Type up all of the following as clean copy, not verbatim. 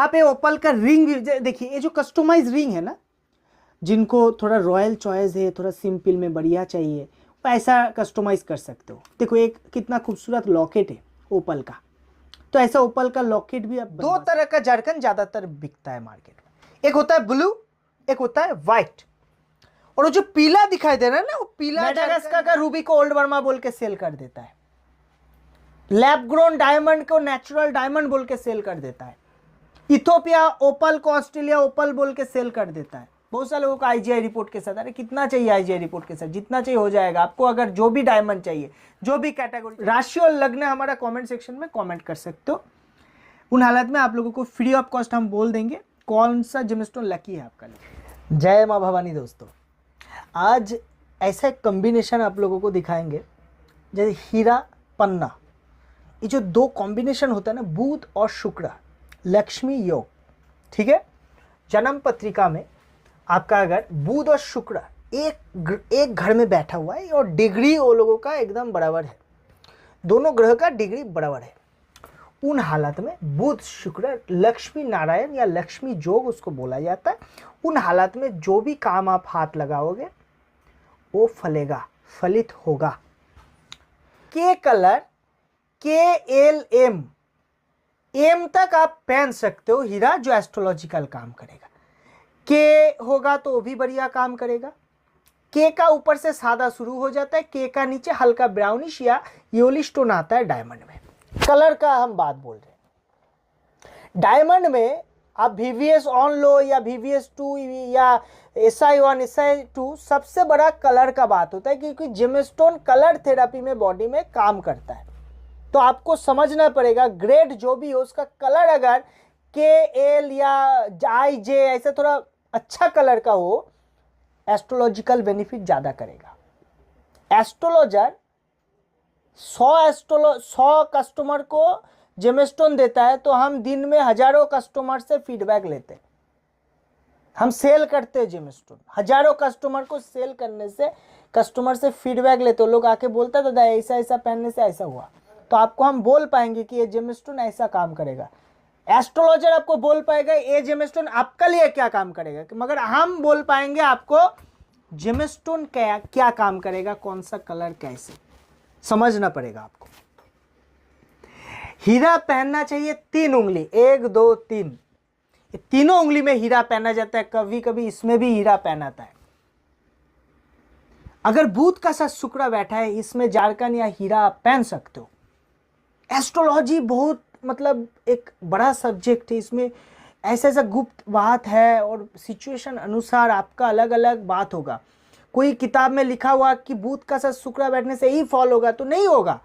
आप ये ओपल का रिंग भी देखिए, ये जो कस्टमाइज रिंग है ना, जिनको थोड़ा रॉयल चॉइस है, थोड़ा सिंपल में बढ़िया चाहिए, वो ऐसा कस्टमाइज कर सकते हो। देखो एक कितना खूबसूरत लॉकेट है ओपल का, तो ऐसा ओपल का लॉकेट भी आप दो तरह का जरकन ज्यादातर बिकता है मार्केट में, एक होता है ब्लू, एक होता है व्हाइट। और वो जो पीला दिखाई दे रहा है ना, वो पीला मैडागास्कर का रूबी को ओल्ड बर्मा बोल के सेल कर देता है, लैब ग्रोन डायमंड को नेचुरल डायमंड बोल के सेल कर देता है, इथोपिया ओपल को ऑस्ट्रेलिया ओपल बोल के सेल कर देता है। बहुत सारे लोगों को आईजीआई रिपोर्ट के साथ, अरे कितना चाहिए आईजीआई रिपोर्ट के साथ, जितना चाहिए हो जाएगा आपको। अगर जो भी डायमंड चाहिए, जो भी कैटेगरी, राशि और लग्न हमारा कमेंट सेक्शन में कमेंट कर सकते हो। उन हालत में आप लोगों को फ्री ऑफ कॉस्ट हम बोल देंगे कौन सा जेमस्टोन लकी है आपका लिए। जय माँ भवानी। दोस्तों आज ऐसा एक कॉम्बिनेशन आप लोगों को दिखाएंगे, जैसे हीरा पन्ना, ये जो दो कॉम्बिनेशन होता है ना, बुध और शुक्र, लक्ष्मी योग, ठीक है। जन्म पत्रिका में आपका अगर बुध और शुक्र एक घर में बैठा हुआ है और डिग्री वो लोगों का एकदम बराबर है, दोनों ग्रह का डिग्री बराबर है, उन हालत में बुध शुक्र लक्ष्मी नारायण या लक्ष्मी जोग उसको बोला जाता है। उन हालत में जो भी काम आप हाथ लगाओगे वो फलेगा, फलित होगा। के कलर KLM एम तक आप पहन सकते हो हीरा, जो एस्ट्रोलॉजिकल काम करेगा। के होगा तो वो भी बढ़िया काम करेगा। के का ऊपर से सादा शुरू हो जाता है, के का नीचे हल्का ब्राउनिश या योलिश टोन आता है डायमंड में। कलर का हम बात बोल रहे हैं, डायमंड में आप VVS ऑन लो या VVS2 या SI1 SI2, सबसे बड़ा कलर का बात होता है, क्योंकि जेमस्टोन कलर थेरेपी में बॉडी में काम करता है। तो आपको समझना पड़ेगा ग्रेड जो भी हो उसका कलर, अगर KL या IJ ऐसे थोड़ा अच्छा कलर का हो, एस्ट्रोलॉजिकल बेनिफिट ज़्यादा करेगा। एस्ट्रोलॉजर 100 कस्टमर को जेमस्टोन देता है, तो हम दिन में हजारों कस्टमर से फीडबैक लेते हैं, हम सेल करते हैं जेमस्टोन। हजारों कस्टमर को सेल करने से, कस्टमर से फीडबैक लेते हो, लोग आके बोलता है दादा ऐसा ऐसा पहनने से ऐसा हुआ, तो आपको हम बोल पाएंगे कि ये जेमस्टोन ऐसा काम करेगा। एस्ट्रोलॉजर आपको बोल पाएगा ये जेमस्टोन आपका लिए क्या काम करेगा, मगर हम बोल पाएंगे आपको जेमस्टोन क्या काम करेगा, कौन सा कलर कैसे, समझना पड़ेगा आपको। हीरा पहनना चाहिए 3 उंगली, 1 2 3, ये तीनों उंगली में हीरा पहना जाता है, कभी कभी इसमें भी हीरा पहनाता है। अगर बुध का साथ शुक्र बैठा है, इसमें जारकन या हीरा आप पहन सकते हो। एस्ट्रोलॉजी बहुत मतलब एक बड़ा सब्जेक्ट है, इसमें ऐसा ऐसा गुप्त बात है और सिचुएशन अनुसार आपका अलग अलग बात होगा। कोई किताब में लिखा हुआ कि बुध का साथ शुक्र बैठने से ही फॉल होगा, तो नहीं होगा।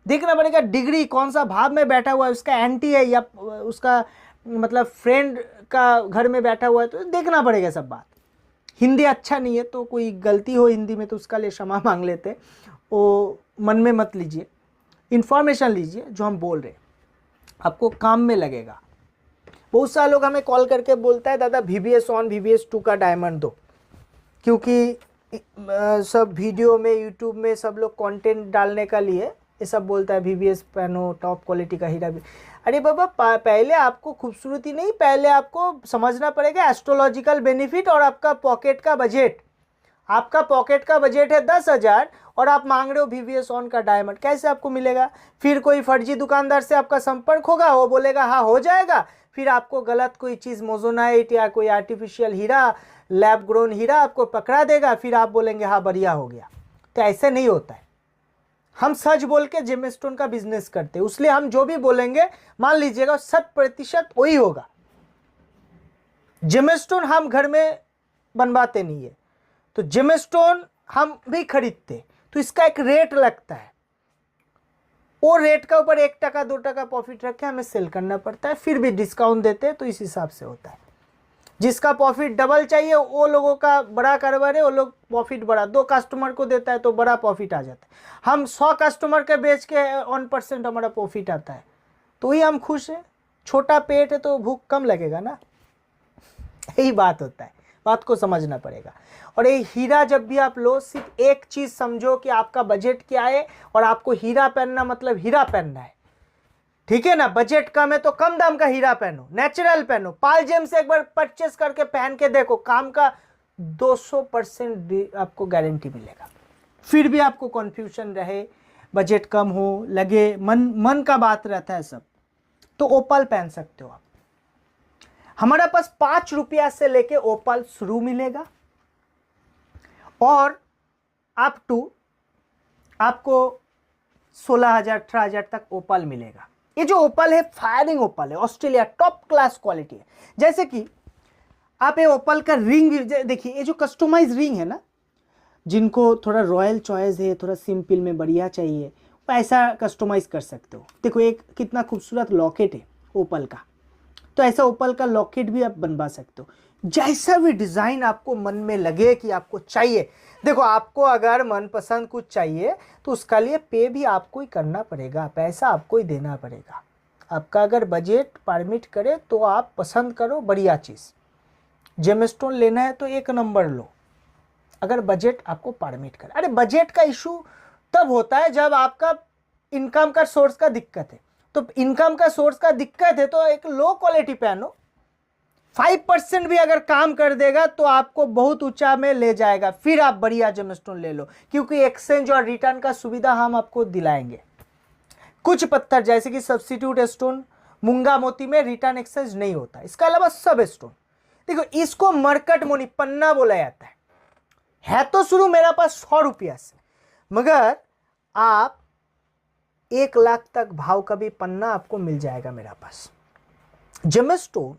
देखना पड़ेगा डिग्री कौन सा भाव में बैठा हुआ है, उसका एंटी है या उसका मतलब फ्रेंड का घर में बैठा हुआ है, तो देखना पड़ेगा सब बात। हिंदी अच्छा नहीं है तो कोई गलती हो हिंदी में तो उसका लिए क्षमा मांग लेते, वो मन में मत लीजिए, इन्फॉर्मेशन लीजिए, जो हम बोल रहे हैं आपको काम में लगेगा। बहुत सारे लोग हमें कॉल करके बोलता है दादा VVS ऑन VVS2 का डायमंड दो, क्योंकि सब वीडियो में यूट्यूब में सब लोग कंटेंट डालने का लिए ये सब बोलता है VVS पहनो, टॉप क्वालिटी का हीरा भी। अरे बाबा पहले आपको खूबसूरती नहीं, पहले आपको समझना पड़ेगा एस्ट्रोलॉजिकल बेनिफिट और आपका पॉकेट का बजट। आपका पॉकेट का बजट है 10,000 और आप मांग रहे हो VVS ऑन का डायमंड, कैसे आपको मिलेगा? फिर कोई फर्जी दुकानदार से आपका संपर्क होगा, वो बोलेगा हाँ हो जाएगा, फिर आपको गलत कोई चीज़ मोजोनाइट या कोई आर्टिफिशियल हीरा, लैब ग्रोन हीरा आपको पकड़ा देगा, फिर आप बोलेंगे हाँ बढ़िया हो गया। तो ऐसे नहीं होता है। हम सच बोल के जेमस्टोन का बिजनेस करते हैं, इसलिए हम जो भी बोलेंगे मान लीजिएगा 100% वही होगा। जेमस्टोन हम घर में बनवाते नहीं है, तो जेमस्टोन हम भी खरीदते, तो इसका एक रेट लगता है, वो रेट का ऊपर 1 टका 2 टका प्रॉफिट रखे हमें सेल करना पड़ता है, फिर भी डिस्काउंट देते हैं, तो इस हिसाब से होता है। जिसका प्रॉफिट डबल चाहिए वो लोगों का बड़ा कारोबार है, वो लोग प्रॉफिट बड़ा 2 कस्टमर को देता है तो बड़ा प्रॉफिट आ जाता है। हम 100 कस्टमर के बेच के 1% हमारा प्रॉफिट आता है, तो ही हम खुश हैं। छोटा पेट है तो भूख कम लगेगा ना, यही बात होता है, बात को समझना पड़ेगा। और ये हीरा जब भी आप लो, सिर्फ एक चीज़ समझो कि आपका बजट क्या है और आपको हीरा पहनना मतलब हीरा पहनना है। ठीक है ना, बजट कम है तो कम दाम का हीरा पहनो, नेचुरल पहनो, पाल जेम से एक बार परचेस करके पहन के देखो, काम का 200% आपको गारंटी मिलेगा। फिर भी आपको कंफ्यूजन रहे, बजट कम हो, लगे मन का बात रहता है सब, तो ओपल पहन सकते हो आप। हमारे पास 5 रुपया से लेके ओपल शुरू मिलेगा और अप टू आपको 16,000 18,000 तक ओपल मिलेगा। ये जो ओपल है फायरिंग ओपल है, ऑस्ट्रेलिया टॉप क्लास क्वालिटी है। जैसे कि आप ये ओपल का रिंग भी देखिए, ये जो कस्टमाइज रिंग है ना, जिनको थोड़ा रॉयल चॉइस है, थोड़ा सिंपल में बढ़िया चाहिए, वो ऐसा कस्टमाइज कर सकते हो। देखो एक कितना खूबसूरत लॉकेट है ओपल का, तो ऐसा ओपल का लॉकेट भी आप बनवा सकते हो। जैसा भी डिज़ाइन आपको मन में लगे कि आपको चाहिए। देखो आपको अगर मनपसंद कुछ चाहिए तो उसका लिए पे भी आपको ही करना पड़ेगा, पैसा आपको ही देना पड़ेगा। आपका अगर बजट परमिट करे तो आप पसंद करो बढ़िया चीज़। जेमस्टोन लेना है तो 1 नंबर लो, अगर बजट आपको परमिट करे। अरे बजट का इशू तब होता है जब आपका इनकम का सोर्स का दिक्कत है। तो इनकम का सोर्स का दिक्कत है तो एक लो क्वालिटी पहनो, 5% भी अगर काम कर देगा तो आपको बहुत ऊंचा में ले जाएगा। फिर आप बढ़िया जेमस्टोन ले लो, क्योंकि एक्सचेंज और रिटर्न का सुविधा हम आपको दिलाएंगे। कुछ पत्थर जैसे कि सब्स्टिट्यूट स्टोन, मूंगा मोती में रिटर्न एक्सचेंज नहीं होता, इसका अलावा सब स्टोन। देखो इसको मरकट मोनी पन्ना बोला जाता है तो शुरू मेरा पास 100 रुपया से, मगर आप 1 लाख तक भाव का भी पन्ना आपको मिल जाएगा मेरा पास। जेमस्टोन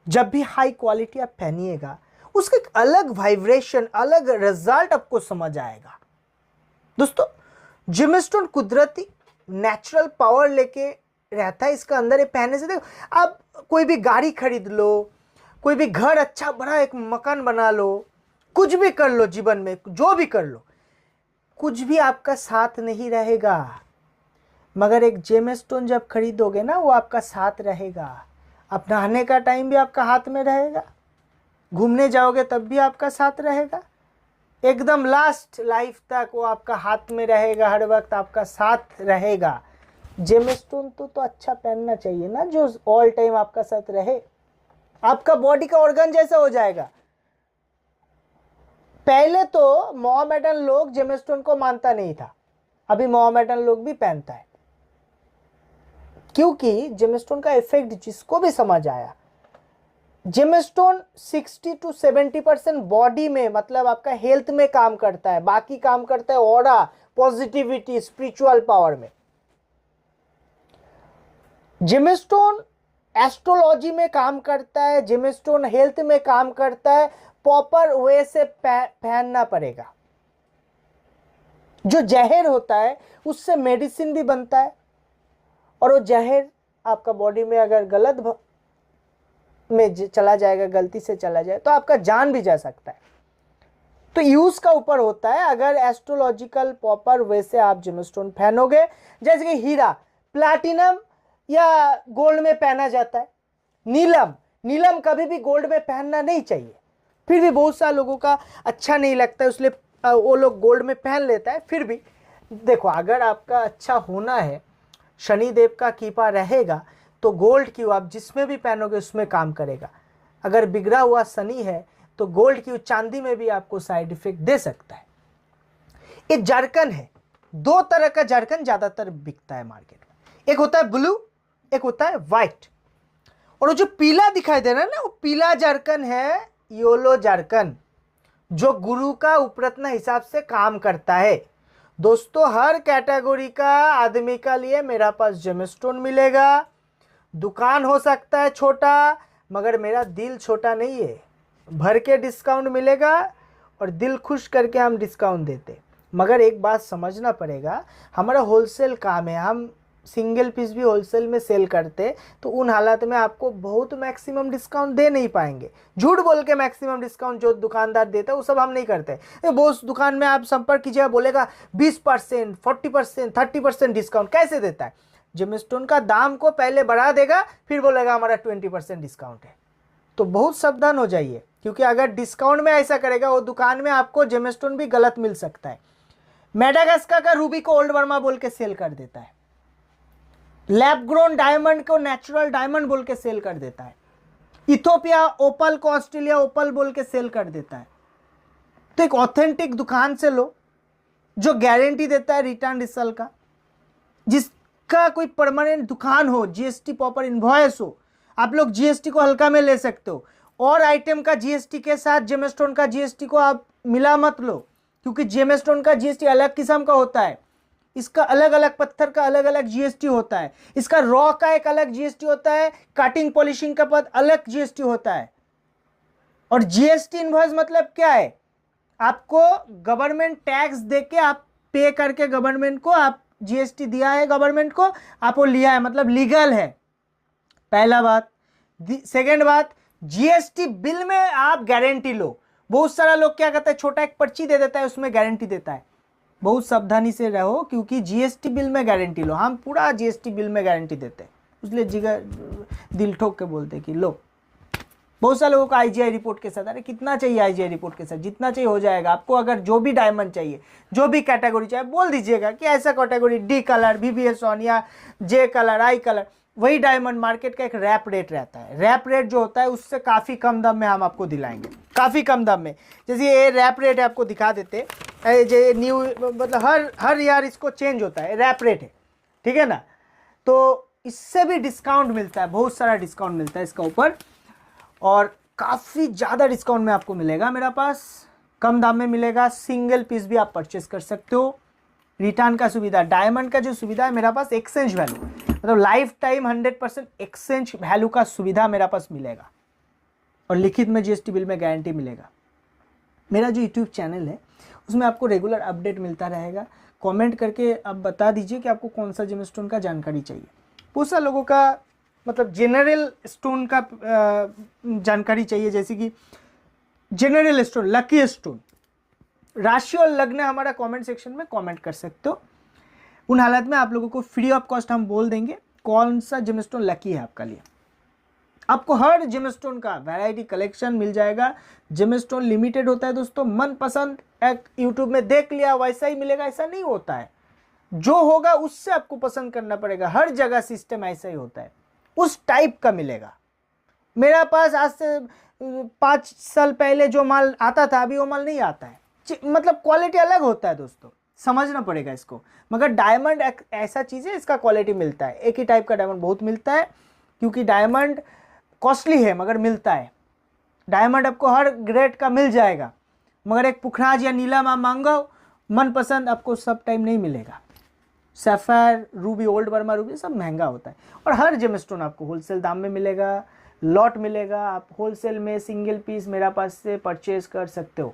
जब भी हाई क्वालिटी आप पहनिएगा उसका एक अलग वाइब्रेशन, अलग रिजल्ट आपको समझ आएगा। दोस्तों जेमस्टोन कुदरती नेचुरल पावर लेके रहता है इसका अंदर। ये पहनने से देखो, आप कोई भी गाड़ी खरीद लो, कोई भी घर अच्छा बड़ा एक मकान बना लो, कुछ भी कर लो जीवन में, जो भी कर लो, कुछ भी आपका साथ नहीं रहेगा, मगर एक जेमस्टोन जब खरीदोगे ना वो आपका साथ रहेगा। आप नहाने का टाइम भी आपका हाथ में रहेगा, घूमने जाओगे तब भी आपका साथ रहेगा, एकदम लास्ट लाइफ तक वो आपका हाथ में रहेगा, हर वक्त आपका साथ रहेगा। जेमस्टोन तो अच्छा पहनना चाहिए ना, जो ऑल टाइम आपका साथ रहे, आपका बॉडी का ऑर्गन जैसा हो जाएगा। पहले तो मोहम्मदन लोग जेमस्टोन को मानता नहीं था, अभी मोहम्मदन लोग भी पहनता है, क्योंकि जेमस्टोन का इफेक्ट जिसको भी समझ आया। जेमस्टोन 60 to 70% बॉडी में, मतलब आपका हेल्थ में काम करता है, बाकी काम करता है ऑरा, पॉजिटिविटी, स्पिरिचुअल पावर में। जेमस्टोन एस्ट्रोलॉजी में काम करता है, जेमस्टोन हेल्थ में काम करता है। प्रॉपर वे से पहनना पड़ेगा। जो जहर होता है उससे मेडिसिन भी बनता है, और वो जहर आपका बॉडी में अगर गलत में चला जाएगा, गलती से चला जाए तो आपका जान भी जा सकता है। तो यूज का ऊपर होता है। अगर एस्ट्रोलॉजिकल प्रॉपर वे से आप जेमस्टोन पहनोगे, जैसे कि हीरा प्लैटिनम या गोल्ड में पहना जाता है, नीलम कभी भी गोल्ड में पहनना नहीं चाहिए, फिर भी बहुत सारे लोगों का अच्छा नहीं लगता है, इसलिए वो लोग गोल्ड में पहन लेता है। फिर भी देखो, अगर आपका अच्छा होना है, शनिदेव का कृपा रहेगा, तो गोल्ड क्यों, आप जिसमें भी पहनोगे उसमें काम करेगा। अगर बिगड़ा हुआ शनि है तो गोल्ड क्यों, चांदी में भी आपको साइड इफेक्ट दे सकता है। एक जरकन है, 2 तरह का जरकन ज्यादातर बिकता है मार्केट में, एक होता है ब्लू, एक होता है व्हाइट, और वो जो पीला दिखाई दे रहा है ना, वो पीला जरकन है योलो जरकन, जो गुरु का उपरत्न हिसाब से काम करता है। दोस्तों हर कैटेगरी का आदमी का लिए मेरा पास जेमस्टोन मिलेगा। दुकान हो सकता है छोटा, मगर मेरा दिल छोटा नहीं है, भर के डिस्काउंट मिलेगा और दिल खुश करके हम डिस्काउंट देते। मगर एक बात समझना पड़ेगा, हमारा होलसेल काम है, हम सिंगल पीस भी होलसेल में सेल करते, तो उन हालात में आपको बहुत मैक्सिमम डिस्काउंट दे नहीं पाएंगे। झूठ बोल के मैक्सिमम डिस्काउंट जो दुकानदार देता है वो सब हम नहीं करते। बहुत दुकान में आप संपर्क कीजिएगा, बोलेगा 20%, 40%, 30% डिस्काउंट कैसे देता है। जेमस्टोन का दाम को पहले बढ़ा देगा, फिर बोलेगा हमारा 20% डिस्काउंट है। तो बहुत सावधान हो जाइए, क्योंकि अगर डिस्काउंट में ऐसा करेगा, वो दुकान में आपको जेमस्टोन भी गलत मिल सकता है। मेडागास्कर का रूबी को ओल्ड बर्मा बोल के सेल कर देता है, लैब ग्रोन डायमंड को नेचुरल डायमंड बोल के सेल कर देता है। इथोपिया ओपल को ऑस्ट्रेलिया ओपल बोल के सेल कर देता है। तो एक ऑथेंटिक दुकान से लो जो गारंटी देता है रिटर्न रिसल का, जिसका कोई परमानेंट दुकान हो, जीएसटी प्रॉपर इनवॉइस हो। आप लोग जीएसटी को हल्का में ले सकते हो, और आइटम का जीएसटी के साथ जेमस्टोन का जीएसटी को आप मिला मत लो, क्योंकि जेमस्टोन का जीएसटी अलग किस्म का होता है, इसका अलग अलग पत्थर का अलग अलग जीएसटी होता है, इसका रॉ का एक अलग जीएसटी होता है, कटिंग पॉलिशिंग का पद अलग जीएसटी होता है। और जीएसटी इनवॉइस मतलब क्या है? आपको गवर्नमेंट टैक्स देके आप पे करके गवर्नमेंट को आप जीएसटी दिया है गवर्नमेंट को, आप वो लिया है, मतलब लीगल है, पहला बात। सेकेंड बात, जीएसटी बिल में आप गारंटी लो। बहुत सारा लोग क्या करता है, छोटा एक पर्ची दे देता है, उसमें गारंटी देता है। बहुत सावधानी से रहो, क्योंकि जीएसटी बिल में गारंटी लो। हम पूरा जीएसटी बिल में गारंटी देते हैं, इसलिए जिगर दिल ठोक के बोलते कि लो। बहुत सारे लोगों को आईजीआई रिपोर्ट के साथ, अरे कितना चाहिए आईजीआई रिपोर्ट के साथ, जितना चाहिए हो जाएगा आपको। अगर जो भी डायमंड चाहिए, जो भी कैटेगरी चाहिए, बोल दीजिएगा कि ऐसा category D colour, BBS on या जे कलर, आई कलर, वही डायमंड मार्केट का एक रैप रेट रहता है। रैप रेट जो होता है उससे काफ़ी कम दाम में हम आपको दिलाएंगे, काफ़ी कम दाम में। जैसे ये रैप रेट है, आपको दिखा देते, जो न्यू मतलब हर ईयर इसको चेंज होता है, रैप रेट है, ठीक है ना। तो इससे भी डिस्काउंट मिलता है, बहुत सारा डिस्काउंट मिलता है इसका ऊपर, और काफ़ी ज़्यादा डिस्काउंट में आपको मिलेगा मेरा पास, कम दाम में मिलेगा। सिंगल पीस भी आप परचेस कर सकते हो। रिटर्न का सुविधा, डायमंड का जो सुविधा है मेरा पास, एक्सचेंज वैल्यू, मतलब लाइफ टाइम 100% एक्सचेंज वैल्यू का सुविधा मेरा पास मिलेगा, और लिखित में जीएसटी बिल में गारंटी मिलेगा। मेरा जो यूट्यूब चैनल है उसमें आपको रेगुलर अपडेट मिलता रहेगा। कमेंट करके आप बता दीजिए कि आपको कौन सा जेमस्टोन का जानकारी चाहिए। बहुत सारे लोगों का मतलब जनरल स्टोन का जानकारी चाहिए, जैसे कि जनरल स्टोन, लकी स्टोन, राशि और लग्न, हमारा कमेंट सेक्शन में कमेंट कर सकते हो। उन हालत में आप लोगों को फ्री ऑफ कॉस्ट हम बोल देंगे कौन सा जेमस्टोन लकी है आपका लिए। आपको हर जेमस्टोन का वैरायटी कलेक्शन मिल जाएगा। जेमस्टोन लिमिटेड होता है दोस्तों, मनपसंद एक यूट्यूब में देख लिया वैसा ही मिलेगा, ऐसा नहीं होता है। जो होगा उससे आपको पसंद करना पड़ेगा। हर जगह सिस्टम ऐसा ही होता है, उस टाइप का मिलेगा। मेरा पास आज से 5 साल पहले जो माल आता था, अभी वो माल नहीं आता है, मतलब क्वालिटी अलग होता है दोस्तों, समझना पड़ेगा इसको। मगर डायमंड एक ऐसा चीज़ है, इसका क्वालिटी मिलता है। एक ही टाइप का डायमंड बहुत मिलता है, क्योंकि डायमंड कॉस्टली है मगर मिलता है। डायमंड आपको हर ग्रेड का मिल जाएगा, मगर एक पुखराज या नीलम आप मांगो मनपसंद, आपको सब टाइम नहीं मिलेगा। Sapphire, Ruby, old Burma Ruby सब महंगा होता है, और हर जेमस्टोन आपको होलसेल दाम में मिलेगा, लॉट मिलेगा। आप होलसेल में सिंगल पीस मेरा पास से परचेज कर सकते हो।